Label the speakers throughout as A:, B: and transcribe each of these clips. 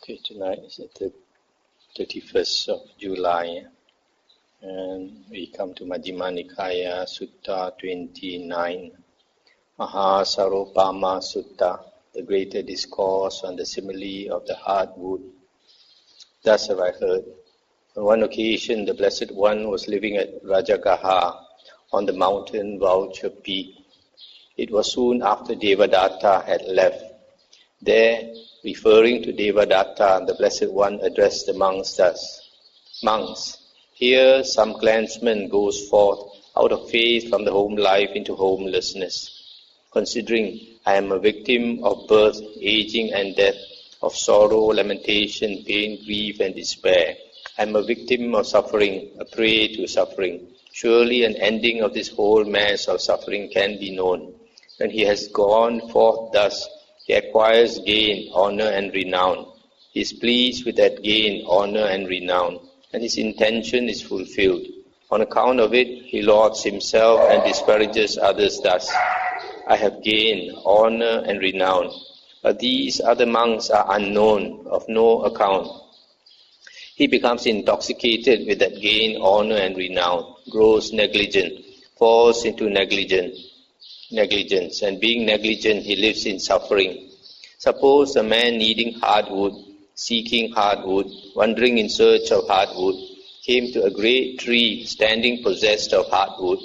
A: Okay, tonight is the 31st of July, and we come to Majjhima Nikaya Sutta 29, Mahasaropama Sutta, the greater discourse on the simile of the heartwood. Thus have I heard. On one occasion, the Blessed One was living at Rajagaha on the mountain Vulture Peak. It was soon after Devadatta had left. There, referring to Devadatta, the Blessed One addressed the monks thus: Monks, here some clansman goes forth out of faith from the home life into homelessness. Considering I am a victim of birth, aging and death, of sorrow, lamentation, pain, grief and despair. I am a victim of suffering, a prey to suffering. Surely an ending of this whole mass of suffering can be known. When he has gone forth thus, he acquires gain, honor and renown. He is pleased with that gain, honor and renown, and his intention is fulfilled. On account of it, he lauds himself and disparages others thus: I have gain, honor and renown, but these other monks are unknown, of no account. He becomes intoxicated with that gain, honor and renown, grows negligent, falls into negligence, and being negligent, he lives in suffering. Suppose a man needing hardwood, seeking hardwood, wandering in search of hardwood, came to a great tree standing possessed of hardwood.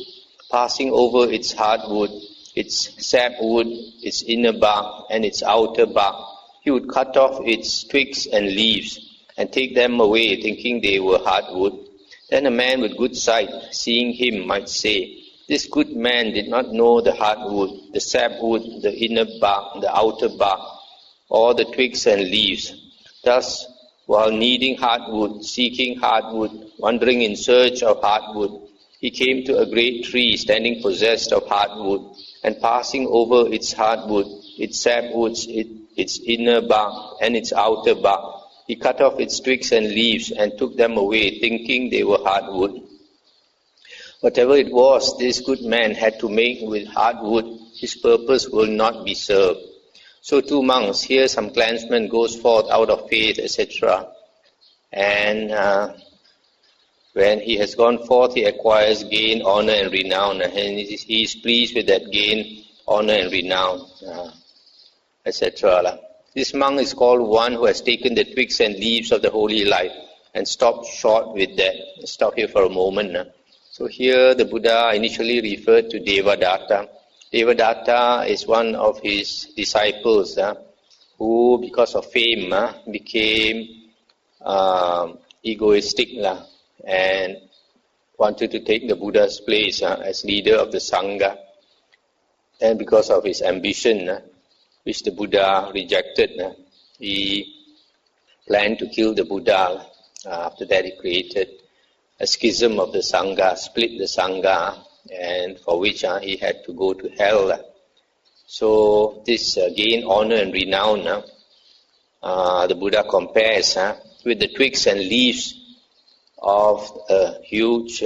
A: Passing over its hardwood, its sapwood, its inner bark and its outer bark, he would cut off its twigs and leaves and take them away, thinking they were hardwood. Then a man with good sight, seeing him, might say, this good man did not know the hardwood, the sapwood, the inner bark, the outer bark, or the twigs and leaves. Thus, while needing hardwood, seeking hardwood, wandering in search of hardwood, he came to a great tree standing possessed of hardwood, and passing over its hardwood, its sapwoods, its inner bark and its outer bark, he cut off its twigs and leaves and took them away, thinking they were hardwood. Whatever it was this good man had to make with hardwood, his purpose will not be served. So too monks, here some clansman goes forth out of faith, etc. And when he has gone forth, he acquires gain, honor and renown, and he is pleased with that gain, honor and renown, etc. This monk is called one who has taken the twigs and leaves of the holy life and stopped short with that. Stop here for a moment. So here the Buddha initially referred to Devadatta. Devadatta is one of his disciples who, because of fame, became egoistic and wanted to take the Buddha's place as leader of the Sangha. And because of his ambition, which the Buddha rejected, he planned to kill the Buddha. After that, he created a schism of the Sangha, split the Sangha, and for which he had to go to hell. So this gain, honor and renown, the Buddha compares with the twigs and leaves of a huge,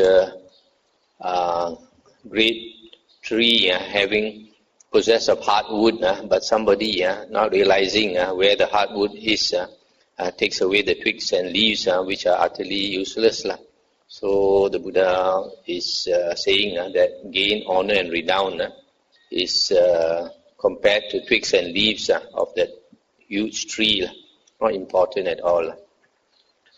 A: great tree having possessed of hardwood, but somebody not realizing where the hardwood is takes away the twigs and leaves which are utterly useless. So the Buddha is saying that gain, honor and renown is compared to twigs and leaves of that huge tree, not important at all.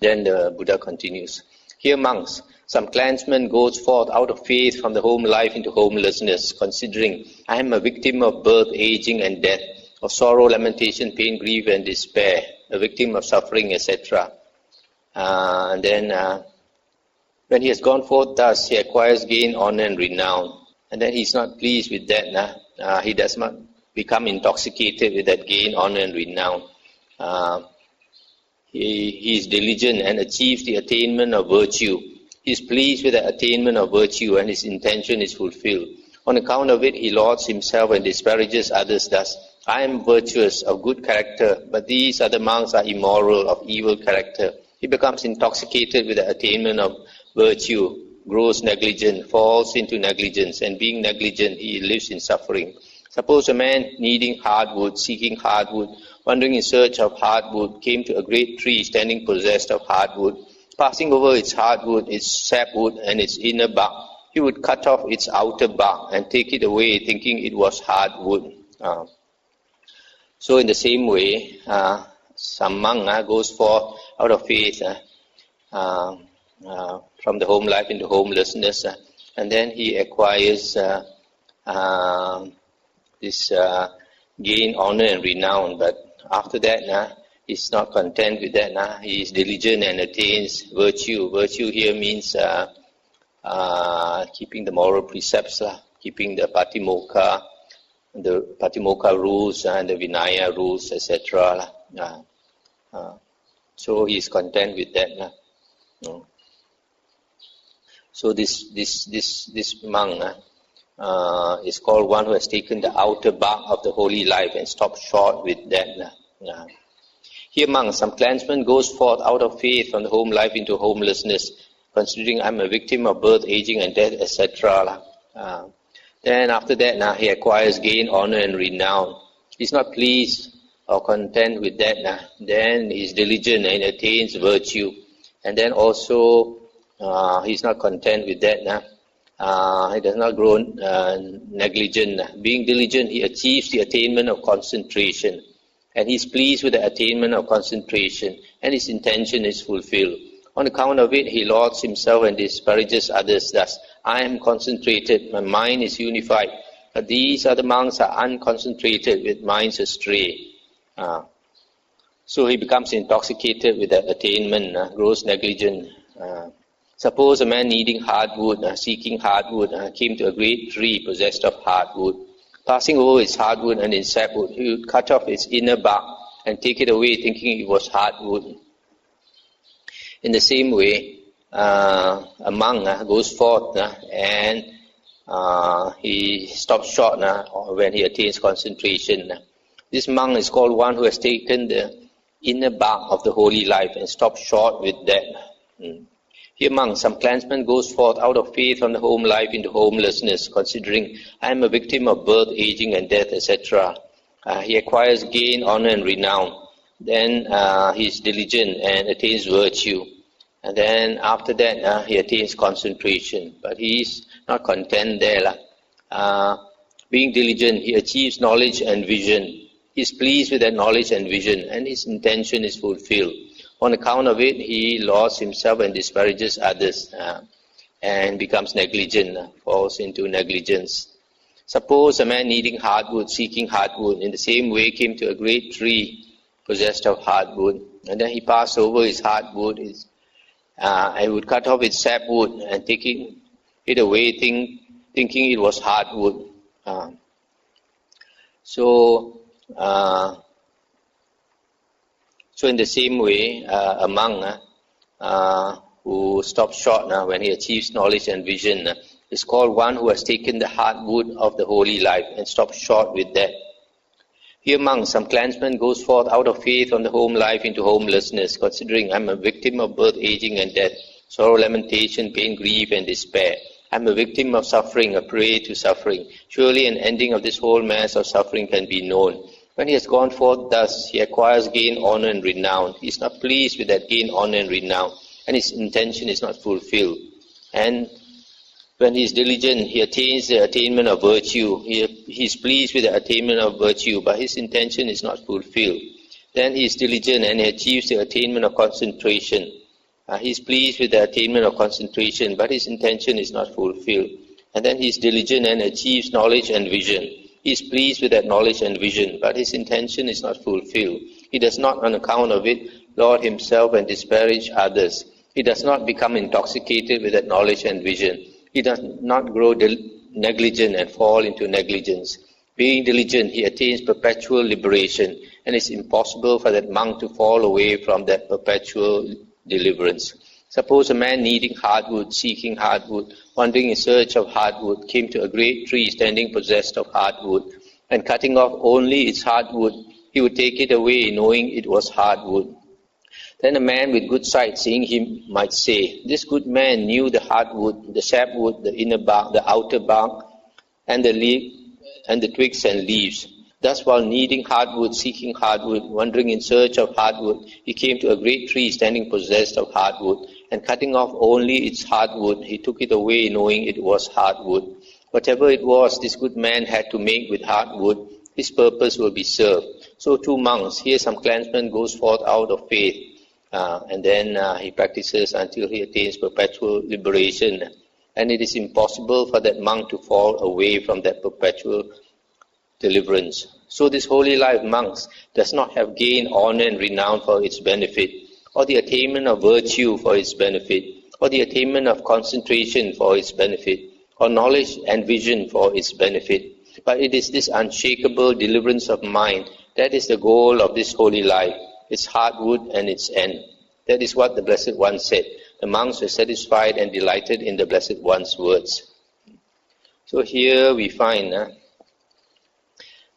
A: Then the Buddha continues, here monks, some clansman goes forth out of faith from the home life into homelessness, considering I am a victim of birth, aging and death, of sorrow, lamentation, pain, grief and despair, a victim of suffering, etc. And then when he has gone forth thus, he acquires gain, honor and renown. And then he is not pleased with that. He does not become intoxicated with that gain, honor and renown. He is diligent and achieves the attainment of virtue. He is pleased with the attainment of virtue and his intention is fulfilled. On account of it, he lauds himself and disparages others thus: I am virtuous, of good character, but these other monks are immoral, of evil character. He becomes intoxicated with the attainment of virtue, grows negligent, falls into negligence, and being negligent, he lives in suffering. Suppose a man needing hardwood, seeking hardwood, wandering in search of heartwood, came to a great tree standing possessed of heartwood. Passing over its heartwood, its sapwood, and its inner bark, he would cut off its outer bark and take it away, thinking it was hardwood. So in the same way, some monk goes forth out of faith from the home life into homelessness, and then he acquires this gain, honor and renown. But after that, he's not content with that. He is diligent and attains virtue. Virtue here means keeping the moral precepts, keeping the Patimokkha rules and the Vinaya rules, etc. So he is content with that. So this monk is called one who has taken the outer bark of the holy life and stopped short with that. Here among some clansmen goes forth out of faith from the home life into homelessness, considering I'm a victim of birth, aging and death, etc. Then after that, he acquires gain, honor and renown. He's not pleased or content with that. Then he's diligent and attains virtue. And then also he's not content with that. He does not grow negligent. Being diligent, he achieves the attainment of concentration. And he's pleased with the attainment of concentration. And his intention is fulfilled. On account of it, he lauds himself and disparages others. Thus, I am concentrated, my mind is unified. But these other monks are unconcentrated, with minds astray. So he becomes intoxicated with that attainment, grows negligent. Suppose a man needing hardwood, seeking hardwood, came to a great tree possessed of hardwood. Passing over its hardwood and its sapwood, he would cut off its inner bark and take it away, thinking it was hardwood. In the same way, a monk goes forth and he stops short when he attains concentration. This monk is called one who has taken the inner bark of the holy life and stopped short with that. Here among some clansmen goes forth out of faith from the home life into homelessness, considering I am a victim of birth, aging and death, etc. He acquires gain, honor and renown. Then he is diligent and attains virtue. And then after that, he attains concentration. But he is not content there. Being diligent, he achieves knowledge and vision. He is pleased with that knowledge and vision, and his intention is fulfilled. On account of it, he lauds himself and disparages others, and becomes negligent, falls into negligence. Suppose a man needing hardwood, seeking hardwood, in the same way came to a great tree possessed of hardwood, and then he passed over his hardwood, I would cut off its sapwood and taking it away, thinking it was hardwood. So in the same way, a monk who stops short when he achieves knowledge and vision is called one who has taken the hardwood of the holy life and stopped short with that. Here among some clansmen goes forth out of faith from the home life into homelessness, considering I am a victim of birth, aging and death, sorrow, lamentation, pain, grief and despair. I am a victim of suffering, a prey to suffering. Surely an ending of this whole mass of suffering can be known. When he has gone forth thus, he acquires gain, honor and renown. He is not pleased with that gain, honor and renown, and his intention is not fulfilled. And when he is diligent, he attains the attainment of virtue. He is pleased with the attainment of virtue, but his intention is not fulfilled. Then he is diligent and he achieves the attainment of concentration. He is pleased with the attainment of concentration, but his intention is not fulfilled. And then he is diligent and achieves knowledge and vision. He is pleased with that knowledge and vision, but his intention is not fulfilled. He does not, on account of it, laud himself and disparage others. He does not become intoxicated with that knowledge and vision. He does not grow negligent and fall into negligence. Being diligent, he attains perpetual liberation, and it's impossible for that monk to fall away from that perpetual deliverance. Suppose a man needing hardwood, seeking hardwood, wandering in search of hardwood, came to a great tree standing possessed of hardwood, and cutting off only its hardwood, he would take it away, knowing it was hardwood. Then a man with good sight, seeing him, might say, this good man knew the hardwood, the sapwood, the inner bark, the outer bark, and the leaf, and the twigs and leaves. Thus, while needing heartwood, seeking heartwood, wandering in search of heartwood, he came to a great tree standing possessed of heartwood, and cutting off only its heartwood, he took it away, knowing it was heartwood. Whatever it was this good man had to make with heartwood, his purpose will be served. So too monks, here some clansman goes forth out of faith, and then he practices until he attains perpetual liberation. And it is impossible for that monk to fall away from that perpetual deliverance. So this holy life, monks, does not have gain, honor and renown for its benefit, or the attainment of virtue for its benefit, or the attainment of concentration for its benefit, or knowledge and vision for its benefit. But it is this unshakable deliverance of mind that is the goal of this holy life, its heartwood and its end. That is what the Blessed One said. The monks were satisfied and delighted in the Blessed One's words. So here we find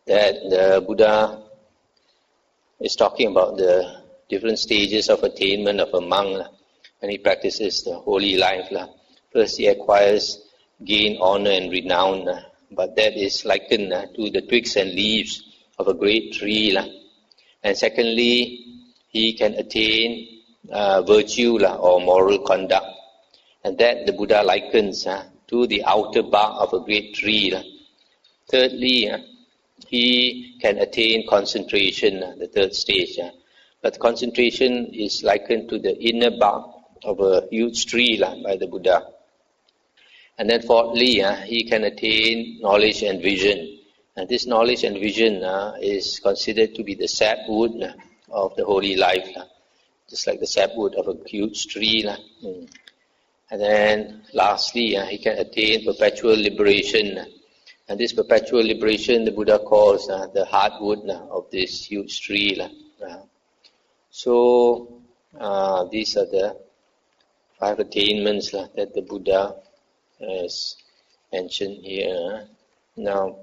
A: that the Buddha is talking about the different stages of attainment of a monk when he practices the holy life. First, he acquires gain, honor and renown, but that is likened to the twigs and leaves of a great tree. And secondly, he can attain virtue or moral conduct, and that the Buddha likens to the outer bark of a great tree. Thirdly, he can attain concentration, the third stage. But concentration is likened to the inner bark of a huge tree by the Buddha. And then fourthly, he can attain knowledge and vision. And this knowledge and vision is considered to be the sapwood of the holy life, just like the sapwood of a huge tree. And then lastly, he can attain perpetual liberation. And this perpetual liberation, the Buddha calls the heartwood of this huge tree. So these are the 5 attainments that the Buddha has mentioned here. Now,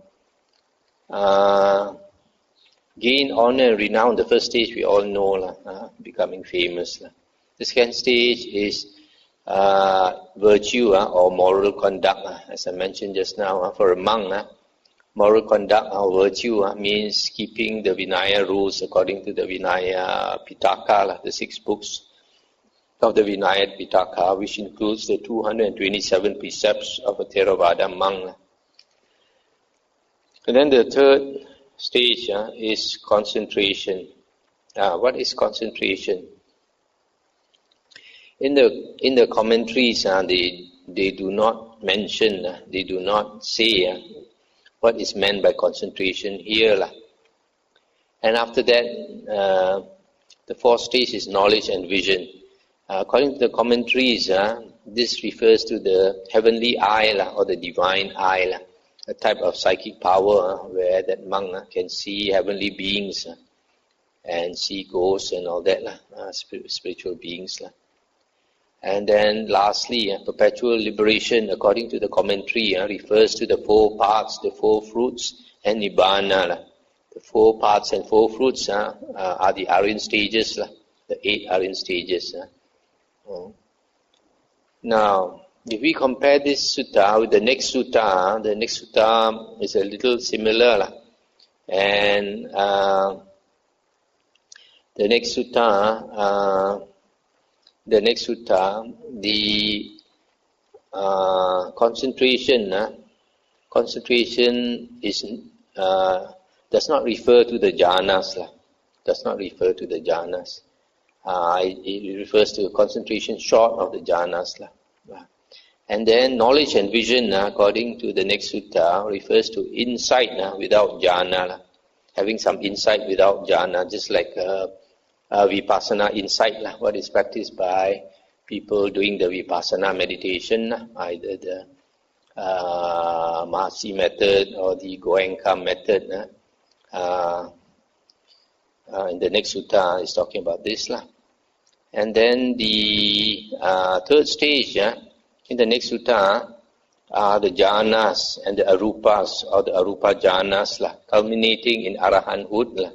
A: gain, honor, and renown, the first stage we all know, becoming famous. The second stage is virtue or moral conduct. As I mentioned just now, for a monk, moral conduct or virtue means keeping the Vinaya rules according to the Vinaya Pitaka, the 6 books of the Vinaya Pitaka, which includes the 227 precepts of a Theravada monk. And then the third stage is concentration. What is concentration? In the commentaries, they do not mention, they do not say what is meant by concentration here. And after that, the fourth stage is knowledge and vision. According to the commentaries, this refers to the heavenly eye or the divine eye, a type of psychic power where that monk can see heavenly beings and see ghosts and all that, spiritual beings. And then lastly, perpetual liberation, according to the commentary, refers to the 4 parts, the 4 fruits and Nibbana. The 4 parts and 4 fruits are the Aryan stages, the 8 Aryan stages. Now, if we compare this sutta with the next sutta is a little similar. And the next sutta, the concentration is does not refer to the jhanas. Does not refer to the jhanas. It refers to concentration short of the jhanas. And then knowledge and vision, according to the next sutta, refers to insight without jhana. Having some insight without jhana, just like vipassana insight, what is practiced by people doing the vipassana meditation, either the Mahasi method or the Goenka method. In the next sutta is talking about this. And then the third stage, in the next sutta, are the jhanas and the arupas, or the arupa jhanas, culminating in arahanthood.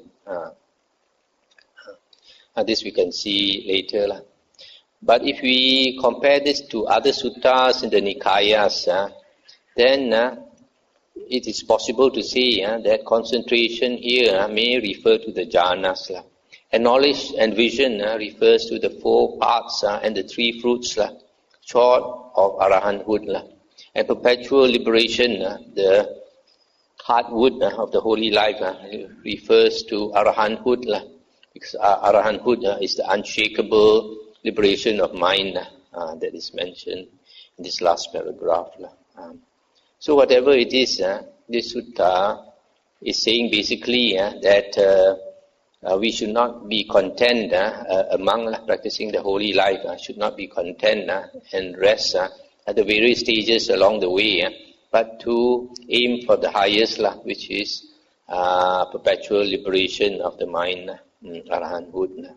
A: This we can see later. But if we compare this to other suttas in the Nikayas, then it is possible to say that concentration here may refer to the jhanas. And knowledge and vision refers to the 4 paths and the 3 fruits, short of arahanthood. And perpetual liberation, the heartwood of the holy life, refers to arahanthood, because arahanthood is the unshakable liberation of mind that is mentioned in this last paragraph. So whatever it is, this sutta is saying basically that we should not be content among practicing the holy life, should not be content and rest at the various stages along the way, but to aim for the highest, which is perpetual liberation of the mind, arahanthood.